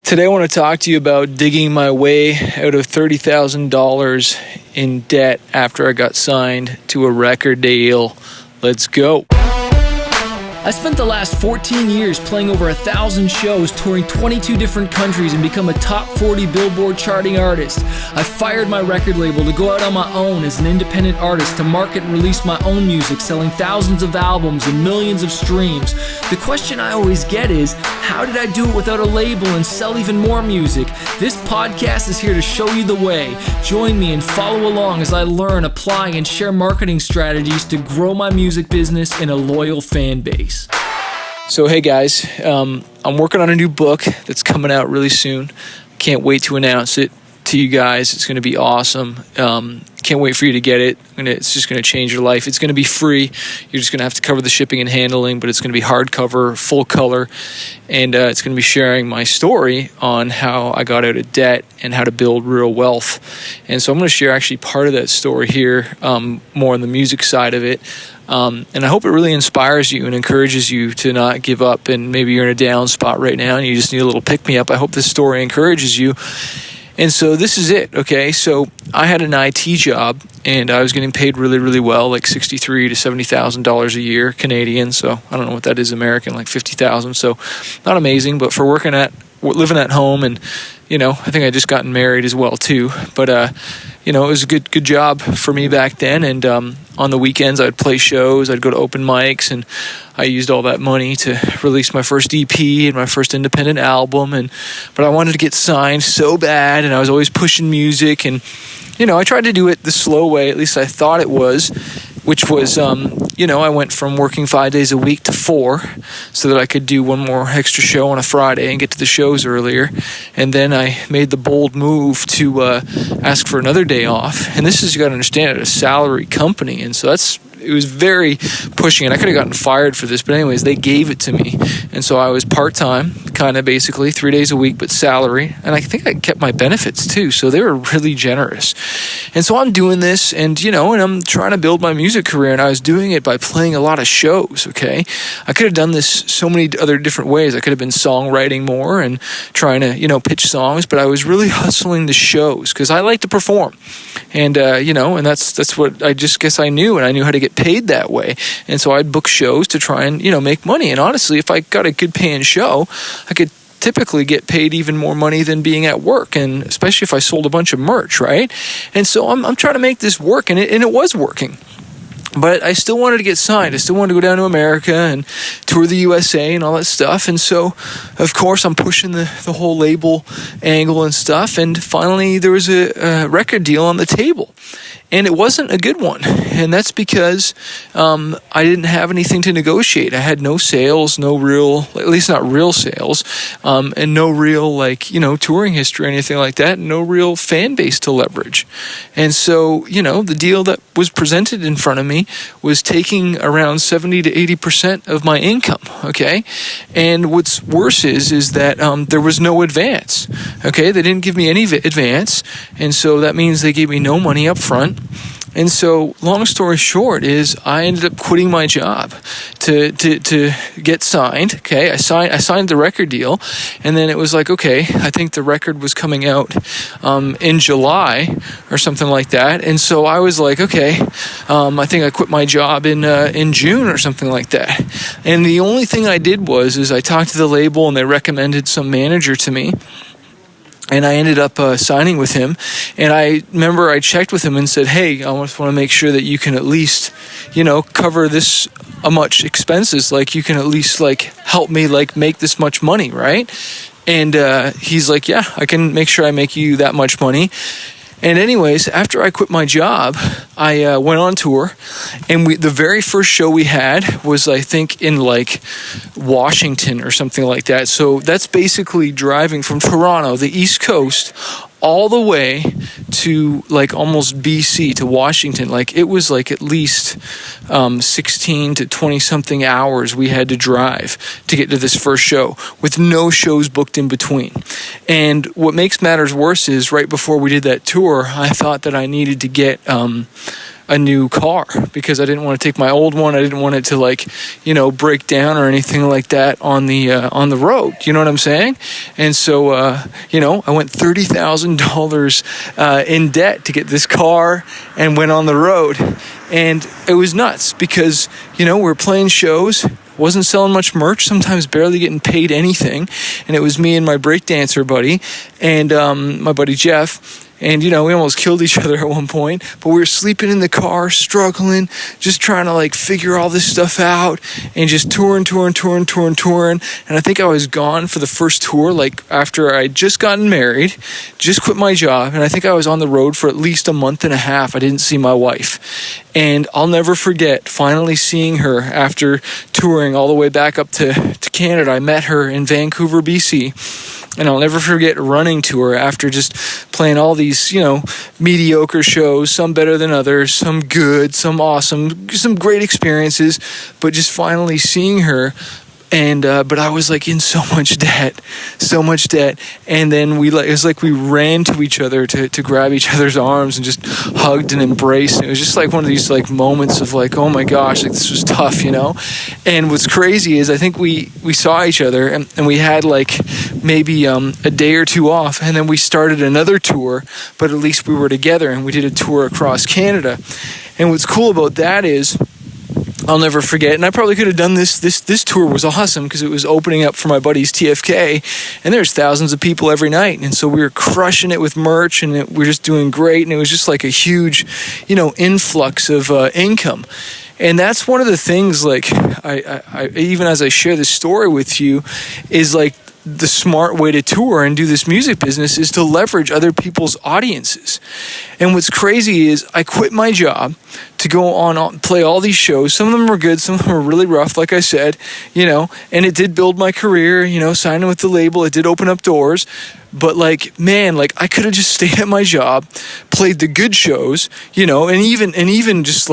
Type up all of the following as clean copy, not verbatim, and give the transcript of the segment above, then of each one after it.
Today I want to talk to you about digging my way out of $30,000 in debt after I got signed to a record deal. Let's go. I spent the last 14 years playing over 1,000 shows, touring 22 different countries, and become a top 40 Billboard charting artist. I fired my record label to go out on my own as an independent artist to market and release my own music, selling thousands of albums and millions of streams. The question I always get is, how did I do it without a label and sell even more music? This podcast is here to show you the way. Join me and follow along as I learn, apply, and share marketing strategies to grow my music business and a loyal fan base. So hey guys, I'm working on a new book that's coming out really soon. Can't wait to announce it to you guys. It's going to be awesome. Can't wait for you to get it. It's just going to change your life. It's going to be free. You're just going to have to cover the shipping and handling, but it's going to be hardcover, full color, and it's going to be sharing my story on how I got out of debt and how to build real wealth. And so I'm going to share actually part of that story here, more on the music side of it. And I hope it really inspires you and encourages you to not give up. And maybe you're in a down spot right now and you just need a little pick-me-up. I hope this story encourages you. And so this is it, okay? So I had an IT job, and I was getting paid really, really well, like $63,000 to $70,000 a year, Canadian. So I don't know what that is American, like $50,000. So not amazing, but for living at home, and I think I just gotten married as well too. But it was a good job for me back then. And on the weekends, I'd play shows, I'd go to open mics, and I used all that money to release my first EP and my first independent album. But I wanted to get signed so bad, and I was always pushing music. And I tried to do it the slow way, at least I thought it was, which was, I went from working 5 days a week to 4 so that I could do one more extra show on a Friday and get to the shows earlier. And then I made the bold move to ask for another day off. And this is, you got to understand, at a salary company. And so it was very pushing, and I could have gotten fired for this, but anyways, they gave it to me. And so I was part-time, kind of basically 3 days a week, but salary. And I think I kept my benefits too, so they were really generous. And so I'm doing this, and and I'm trying to build my music career, and I was doing it by playing a lot of shows, okay? I could have done this so many other different ways. I could have been songwriting more and trying to, pitch songs, but I was really hustling the shows because I like to perform. And, and that's what I just guess I knew, and I knew how to get paid that way. And so I'd book shows to try and, make money. And honestly, if I got a good paying show, I could typically get paid even more money than being at work, and especially if I sold a bunch of merch, right? And so I'm trying to make this work, and it was working. But I still wanted to get signed. I still wanted to go down to America and tour the USA and all that stuff. And so, of course, I'm pushing the whole label angle and stuff. And finally, there was a record deal on the table. And it wasn't a good one. And that's because I didn't have anything to negotiate. I had no sales, no real, at least not real sales, and no real, touring history or anything like that, no real fan base to leverage. And so, the deal that was presented in front of me was taking around 70 to 80% of my income, okay? And what's worse is that there was no advance, okay? They didn't give me any advance, and so that means they gave me no money up front. And so, long story short is I ended up quitting my job to get signed. Okay, I signed the record deal, and then it was like, okay, I think the record was coming out in July or something like that. And so I was like, okay, I think I quit my job in June or something like that. And the only thing I did was I talked to the label, and they recommended some manager to me. And I ended up signing with him. And I remember I checked with him and said, hey, I just want to make sure that you can at least, cover this much expenses. Like, you can at least, help me, make this much money, right? And he's like, yeah, I can make sure I make you that much money. And anyways, after I quit my job, I went on tour, and the very first show we had was, I think, in Washington or something like that. So that's basically driving from Toronto, the East Coast, all the way to almost BC to Washington. It was at least 16 to 20 something hours we had to drive to get to this first show with no shows booked in between. And what makes matters worse is right before we did that tour, I thought that I needed to get a new car because I didn't want to take my old one. I didn't want it to break down or anything like that on the road. You know what I'm saying? And so, I went $30,000 in debt to get this car and went on the road. And it was nuts because, we were playing shows, wasn't selling much merch, sometimes barely getting paid anything. And it was me and my breakdancer buddy and my buddy Jeff. And, we almost killed each other at one point, but we were sleeping in the car, struggling, just trying to figure all this stuff out and just touring. And I think I was gone for the first tour, after I'd just gotten married, just quit my job. And I think I was on the road for at least a month and a half. I didn't see my wife. And I'll never forget finally seeing her after touring all the way back up to Canada. I met her in Vancouver, BC. And I'll never forget running to her after just playing all these, mediocre shows, some better than others, some good, some awesome, some great experiences, but just finally seeing her. And, but I was in so much debt. And then it was we ran to each other to grab each other's arms and just hugged and embraced. And it was just one of these moments of oh my gosh, this was tough, And what's crazy is I think we saw each other and we had maybe a day or two off. And then we started another tour, but at least we were together and we did a tour across Canada. And what's cool about that is, I'll never forget, and I probably could have done this tour was awesome because it was opening up for my buddies TFK, and there's thousands of people every night, and so we were crushing it with merch, and we were just doing great, and it was just a huge, influx of income. And that's one of the things, I even as I share this story with you, is the smart way to tour and do this music business is to leverage other people's audiences. And what's crazy is I quit my job to go on play all these shows. Some of them were good, some of them were really rough, like I said, and it did build my career, signing with the label, it did open up doors. But I could have just stayed at my job, played the good shows, and even just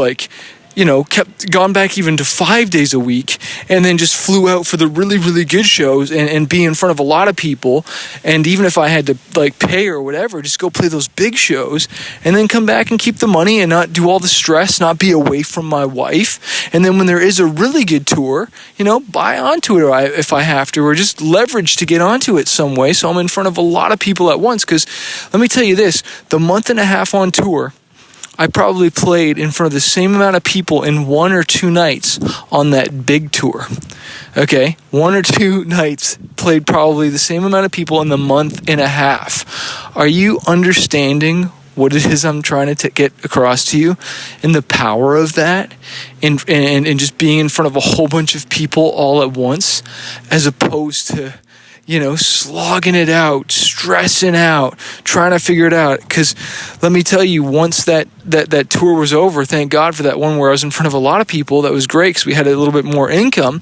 gone back even to 5 days a week and then just flew out for the really, really good shows and be in front of a lot of people. And even if I had to pay or whatever, just go play those big shows and then come back and keep the money and not do all the stress, not be away from my wife. And then when there is a really good tour, buy onto it if I have to, or just leverage to get onto it some way. So I'm in front of a lot of people at once. Because let me tell you this, the month and a half on tour, I probably played in front of the same amount of people in 1 or 2 nights on that big tour. Okay? 1 or 2 nights played probably the same amount of people in the month and a half. Are you understanding what it is I'm trying to get across to you and the power of that and just being in front of a whole bunch of people all at once as opposed to slogging it out, stressing out, trying to figure it out. Because let me tell you, once that tour was over, thank God for that one where I was in front of a lot of people. That was great because we had a little bit more income.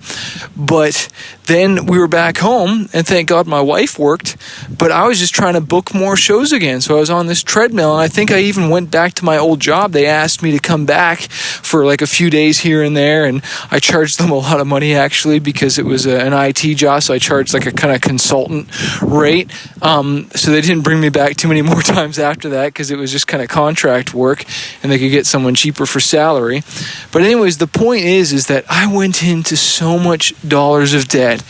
But then we were back home, and thank God my wife worked. But I was just trying to book more shows again. So I was on this treadmill, and I think I even went back to my old job. They asked me to come back for a few days here and there, and I charged them a lot of money actually because it was an IT job. So I charged a kind of consultant rate. So they didn't bring me back too many more times after that because it was just kind of contract work and they could get someone cheaper for salary. But anyways, the point is that I went into so much dollars of debt.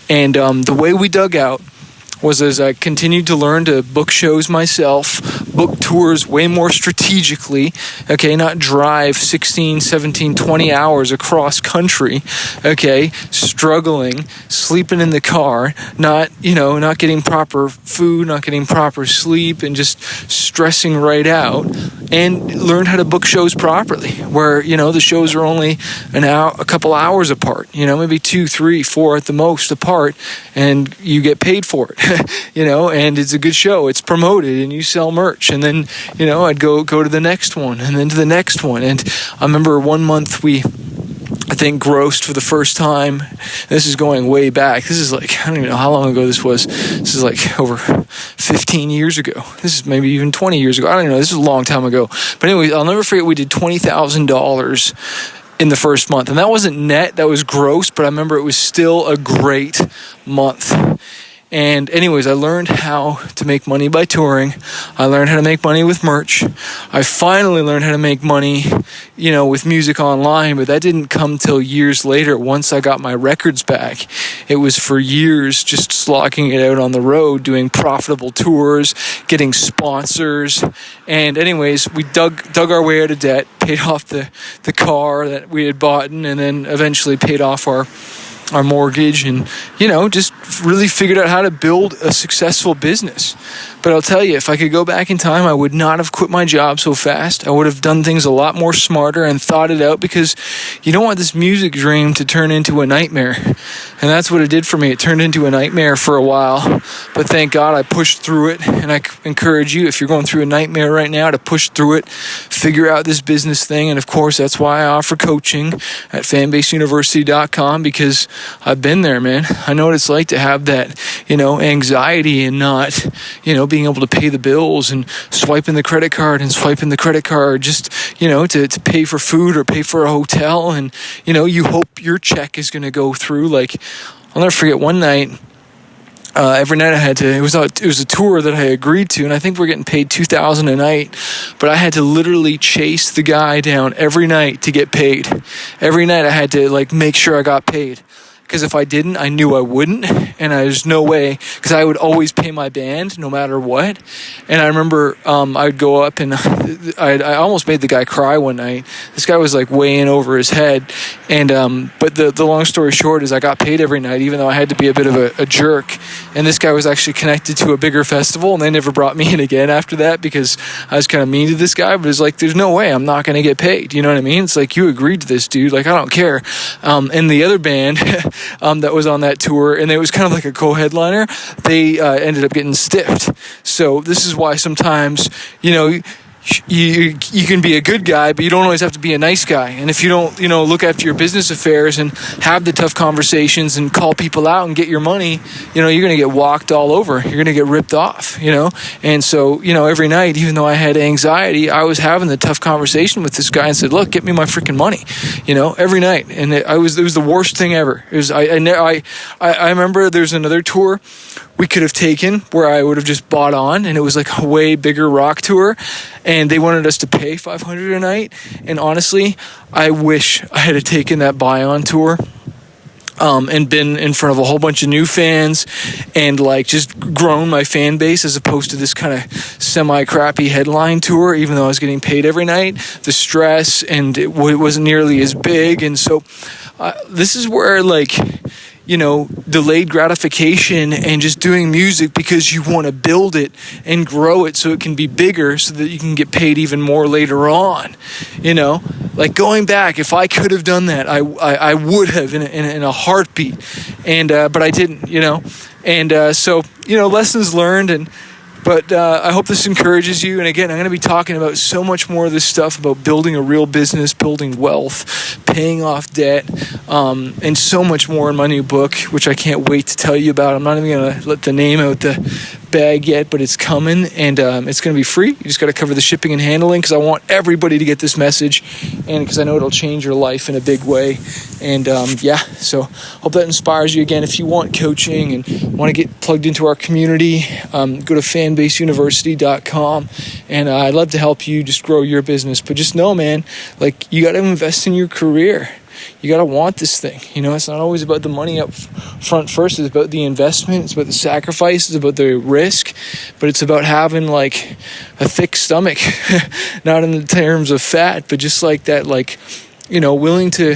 And the way we dug out was as I continued to learn to book shows myself, book tours way more strategically, okay, not drive 16, 17, 20 hours across country, okay, struggling, sleeping in the car, not getting proper food, not getting proper sleep, and just stressing right out, and learned how to book shows properly, where, the shows are only a couple hours apart, maybe 2, 3, 4 at the most apart, and you get paid for it. And it's a good show. It's promoted and you sell merch. And then, I'd go to the next one and then to the next one. And I remember one month I think grossed for the first time. This is going way back. This is I don't even know how long ago this was. This is over 15 years ago. This is maybe even 20 years ago. I don't even know. This is a long time ago. But anyway, I'll never forget we did $20,000 in the first month. And that wasn't net, that was gross, but I remember it was still a great month. And anyways, I learned how to make money by touring. I learned how to make money with merch. I finally learned how to make money, with music online, but that didn't come till years later once I got my records back. It was for years just slogging it out on the road, doing profitable tours, getting sponsors. And anyways, we dug our way out of debt, paid off the car that we had bought, and then eventually paid off our mortgage, and just really figured out how to build a successful business. But I'll tell you, if I could go back in time, I would not have quit my job so fast. I would have done things a lot more smarter and thought it out, because you don't want this music dream to turn into a nightmare. And that's what it did for me. It turned into a nightmare for a while, but thank God I pushed through it. And I encourage you, if you're going through a nightmare right now, to push through it, figure out this business thing. And of course, that's why I offer coaching at fanbaseuniversity.com, because I've been there, man. I know what it's like to have that, anxiety and not, being able to pay the bills and swiping the credit card just, to pay for food or pay for a hotel. And, you hope your check is going to go through. Like, I'll never forget one night, every night I had to, it was a tour that I agreed to, and I think we're getting paid $2,000 a night, but I had to literally chase the guy down every night to get paid. Every night I had to make sure I got paid. Because if I didn't, I knew I wouldn't, and there's no way, because I would always pay my band no matter what. And I remember I'd go up, and I almost made the guy cry one night. This guy was way in over his head, and but the long story short is I got paid every night, even though I had to be a bit of a jerk. And this guy was actually connected to a bigger festival, and they never brought me in again after that, because I was kind of mean to this guy. But it's there's no way I'm not going to get paid. You know what I mean? It's you agreed to this, dude. I don't care. And the other band that was on that tour, and it was kind of a co-headliner, they ended up getting stiffed. So this is why sometimes, you can be a good guy, but you don't always have to be a nice guy. And if you don't, look after your business affairs and have the tough conversations and call people out and get your money, you're going to get walked all over. You're going to get ripped off, And so, every night, even though I had anxiety, I was having the tough conversation with this guy and said, look, get me my freaking money, every night. And it was the worst thing ever. It was, I remember there's another tour we could have taken where I would have just bought on, and it was a way bigger rock tour, and they wanted us to pay $500 a night. And honestly, I wish I had taken that buy-on tour and been in front of a whole bunch of new fans and just grown my fan base, as opposed to this kind of semi-crappy headline tour, even though I was getting paid every night. The stress, and it wasn't nearly as big. And so this is where delayed gratification and just doing music because you want to build it and grow it so it can be bigger, so that you can get paid even more later on. Going back, if I could have done that, I would have in a heartbeat. And but I didn't. And so lessons learned. But I hope this encourages you. And again, I'm going to be talking about so much more of this stuff about building a real business, building wealth, paying off debt, and so much more in my new book, which I can't wait to tell you about. I'm not even going to let the name out the bag yet, but it's coming, and it's going to be free. You just got to cover the shipping and handling, because I want everybody to get this message, and because I know it'll change your life in a big way. And so hope that inspires you. Again, if you want coaching and want to get plugged into our community, go to fanbaseuniversity.com, and I'd love to help you just grow your business. But just know, man, you got to invest in your career. You got to want this thing. It's not always about the money up front first. It's about the investment. It's about the sacrifice. It's about the risk. But it's about having a thick stomach, not in the terms of fat, but just that, willing to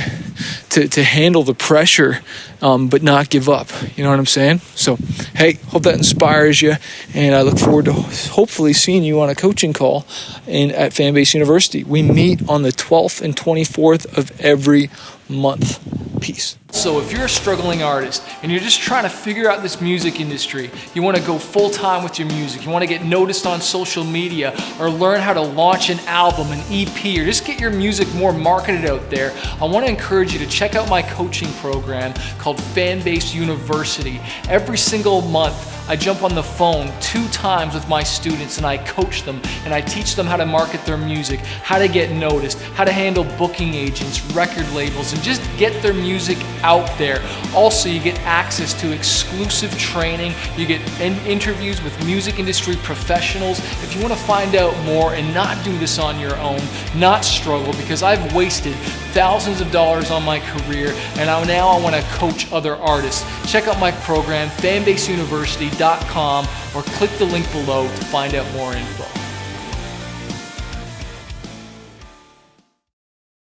handle the pressure, but not give up. You know what I'm saying? So, hey, hope that inspires you, and I look forward to hopefully seeing you on a coaching call at Fanbase University. We meet on the 12th and 24th of every month. Peace. So if you're a struggling artist and you're just trying to figure out this music industry, you want to go full time with your music, you want to get noticed on social media, or learn how to launch an album, an EP, or just get your music more marketed out there, I want to encourage you to check out my coaching program called Fanbase University. Every single month, I jump on the phone 2 times with my students, and I coach them, and I teach them how to market their music, how to get noticed, how to handle booking agents, record labels, and just get their music out there. Also, you get access to exclusive training, you get interviews with music industry professionals. If you want to find out more and not do this on your own, not struggle, because I've wasted thousands of dollars on my career, and now I want to coach other artists. Check out my program, fanbaseuniversity.com, or click the link below to find out more info.